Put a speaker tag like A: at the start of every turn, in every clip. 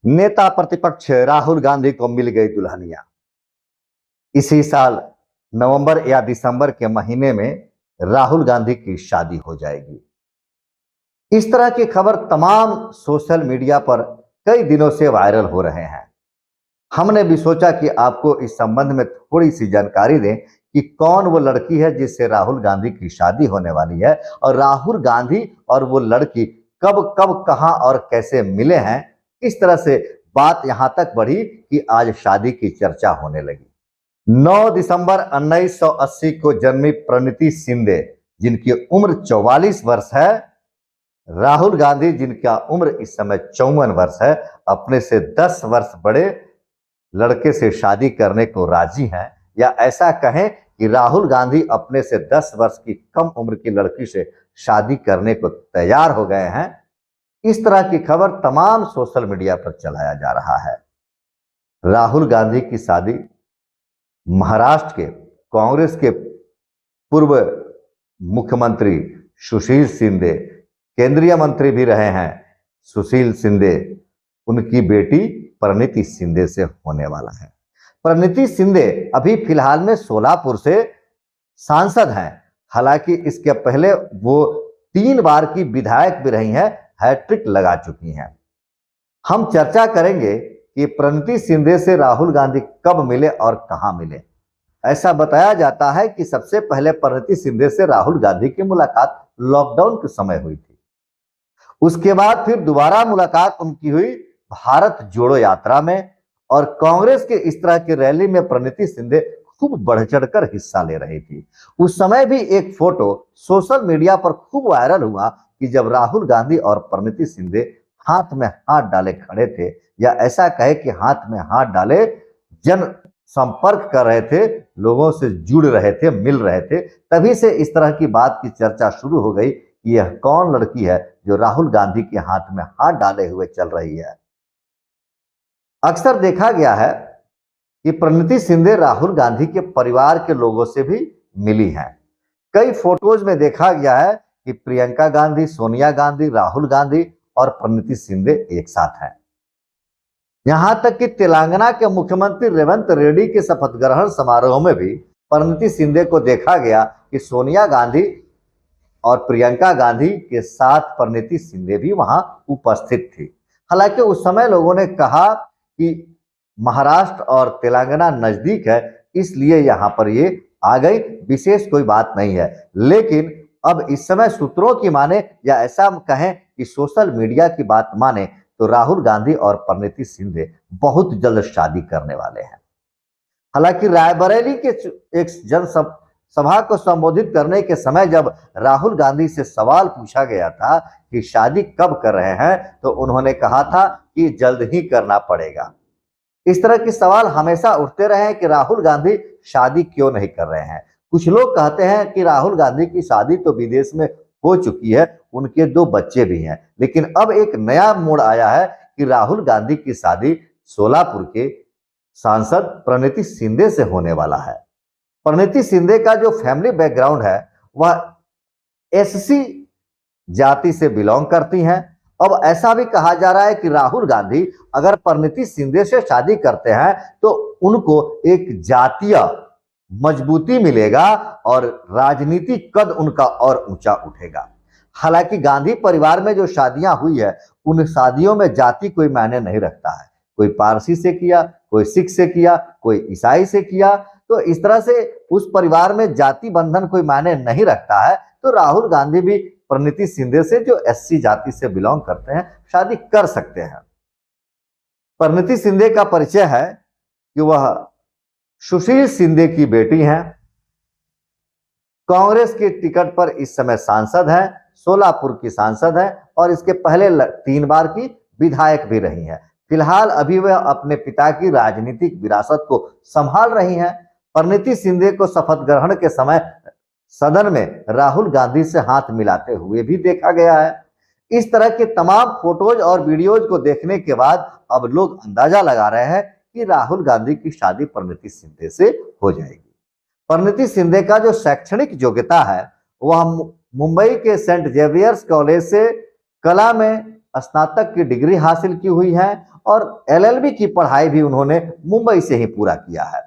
A: नेता प्रतिपक्ष राहुल गांधी को मिल गई दुल्हनिया। इसी साल नवंबर या दिसंबर के महीने में राहुल गांधी की शादी हो जाएगी। इस तरह की खबर तमाम सोशल मीडिया पर कई दिनों से वायरल हो रहे हैं। हमने भी सोचा कि आपको इस संबंध में थोड़ी सी जानकारी दें कि कौन वो लड़की है जिससे राहुल गांधी की शादी होने वाली है और राहुल गांधी और वो लड़की कब कब कहां और कैसे मिले हैं। इस तरह से बात यहां तक बढ़ी कि आज शादी की चर्चा होने लगी। 9 दिसंबर 1980 को जन्मी प्रणीति शिंदे, जिनकी उम्र 44 वर्ष है, राहुल गांधी जिनका उम्र इस समय 54 वर्ष है, अपने से 10 वर्ष बड़े लड़के से शादी करने को राजी हैं, या ऐसा कहें कि राहुल गांधी अपने से 10 वर्ष की कम उम्र की लड़की से शादी करने को तैयार हो गए हैं। इस तरह की खबर तमाम सोशल मीडिया पर चलाया जा रहा है। राहुल गांधी की शादी महाराष्ट्र के कांग्रेस के पूर्व मुख्यमंत्री सुशील शिंदे, केंद्रीय मंत्री भी रहे हैं सुशील शिंदे, उनकी बेटी प्रणीति शिंदे से होने वाला है। प्रणीति शिंदे अभी फिलहाल में सोलापुर से सांसद हैं। हालांकि इसके पहले वो 3 बार की विधायक भी रही हैं, हैट्रिक लगा चुकी हैं। हम चर्चा करेंगे कि प्रणीति शिंदे से राहुल गांधी कब मिले और कहां मिले। ऐसा बताया जाता है कि सबसे पहले प्रणीति शिंदे से राहुल गांधी की मुलाकात लॉकडाउन के समय हुई थी। उसके बाद फिर दोबारा मुलाकात उनकी हुई भारत जोड़ो यात्रा में, और कांग्रेस के इस तरह की रैली में प्रणीति शिंदे खूब बढ़ चढ़कर हिस्सा ले रही थी। उस समय भी एक फोटो सोशल मीडिया पर खूब वायरल हुआ कि जब राहुल गांधी और प्रणीति शिंदे हाथ में हाथ डाले खड़े थे, या ऐसा कहे कि हाथ में हाथ डाले जन संपर्क कर रहे थे, लोगों से जुड़ रहे थे, मिल रहे थे। तभी से इस तरह की बात की चर्चा शुरू हो गई कि यह कौन लड़की है जो राहुल गांधी के हाथ में हाथ डाले हुए चल रही है। अक्सर देखा गया है कि प्रणीति शिंदे राहुल गांधी के परिवार के लोगों से भी मिली हैं। कई फोटोज में देखा गया है कि प्रियंका गांधी, सोनिया गांधी, राहुल गांधी और प्रणीति शिंदे एक साथ हैं। यहां तक कि तेलंगाना के मुख्यमंत्री रेवंत रेड्डी के शपथ ग्रहण समारोह में भी प्रणीति शिंदे को देखा गया कि सोनिया गांधी और प्रियंका गांधी के साथ प्रणीति शिंदे भी वहां उपस्थित थी। हालांकि उस समय लोगों ने कहा कि महाराष्ट्र और तेलंगाना नजदीक है, इसलिए यहां पर ये आ गई, विशेष कोई बात नहीं है। लेकिन अब इस समय सूत्रों की माने या ऐसा कहें कि सोशल मीडिया की बात माने तो राहुल गांधी और प्रणीति शिंदे बहुत जल्द शादी करने वाले हैं। हालांकि रायबरेली के एक जनसभा को संबोधित करने के समय जब राहुल गांधी से सवाल पूछा गया था कि शादी कब कर रहे हैं, तो उन्होंने कहा था कि जल्द ही करना पड़ेगा। इस तरह के सवाल हमेशा उठते रहे हैं कि राहुल गांधी शादी क्यों नहीं कर रहे हैं। कुछ लोग कहते हैं कि राहुल गांधी की शादी तो विदेश में हो चुकी है, उनके 2 बच्चे भी हैं। लेकिन अब एक नया मोड़ आया है कि राहुल गांधी की शादी सोलापुर के सांसद प्रणीति शिंदे से होने वाला है। प्रणीति शिंदे का जो फैमिली बैकग्राउंड है वह एससी जाति से बिलोंग करती हैं। अब ऐसा भी कहा जा रहा है कि राहुल गांधी अगर प्रणीति शिंदे से शादी करते हैं तो उनको एक जातीय मजबूती मिलेगा और राजनीतिक कद उनका और ऊंचा उठेगा। हालांकि गांधी परिवार में जो शादियां हुई है उन शादियों में जाति कोई मायने नहीं रखता है। कोई पारसी से किया, कोई सिख से किया, कोई ईसाई से किया, तो इस तरह से उस परिवार में जाति बंधन कोई मायने नहीं रखता है। तो राहुल गांधी भी प्रणीति शिंदे से जो एससी जाति से बिलोंग करते हैं शादी कर सकते हैं। प्रणीति शिंदे का परिचय है कि वह सुशील शिंदे की बेटी हैं, कांग्रेस के टिकट पर इस समय सांसद हैं, सोलापुर की सांसद हैं और इसके पहले 3 बार की विधायक भी रही हैं। फिलहाल अभी वह अपने पिता की राजनीतिक विरासत को संभाल रही हैं। प्रणीति शिंदे को शपथ ग्रहण के समय सदन में राहुल गांधी से हाथ मिलाते हुए भी देखा गया है। इस तरह के तमाम फोटोज और वीडियोज को देखने के बाद अब लोग अंदाजा लगा रहे हैं कि राहुल गांधी की शादी प्रणीति शिंदे से हो जाएगी। प्रणीति शिंदे का जो शैक्षणिक योग्यता है वह मुंबई के सेंट जेवियर्स कॉलेज से कला में स्नातक की डिग्री हासिल की हुई है और एलएलबी की पढ़ाई भी उन्होंने मुंबई से ही पूरा किया है।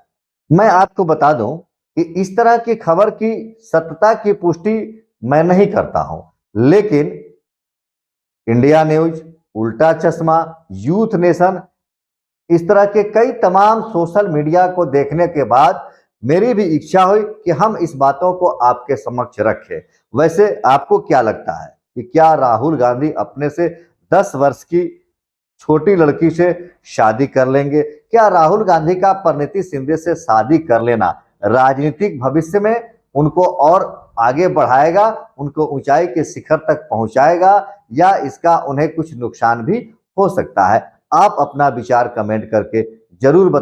A: मैं आपको बता दूं कि इस तरह की खबर की सत्यता की पुष्टि मैं नहीं करता हूं, लेकिन इंडिया न्यूज, उल्टा चश्मा, यूथ नेशन, इस तरह के कई तमाम सोशल मीडिया को देखने के बाद मेरी भी इच्छा हुई कि हम इस बातों को आपके समक्ष रखें। वैसे आपको क्या लगता है कि क्या राहुल गांधी अपने से 10 वर्ष की छोटी लड़की से शादी कर लेंगे? क्या राहुल गांधी का परिणीति शिंदे से शादी कर लेना राजनीतिक भविष्य में उनको और आगे बढ़ाएगा, उनको ऊंचाई के शिखर तक पहुंचाएगा, या इसका उन्हें कुछ नुकसान भी हो सकता है? आप अपना विचार कमेंट करके जरूर बताएं।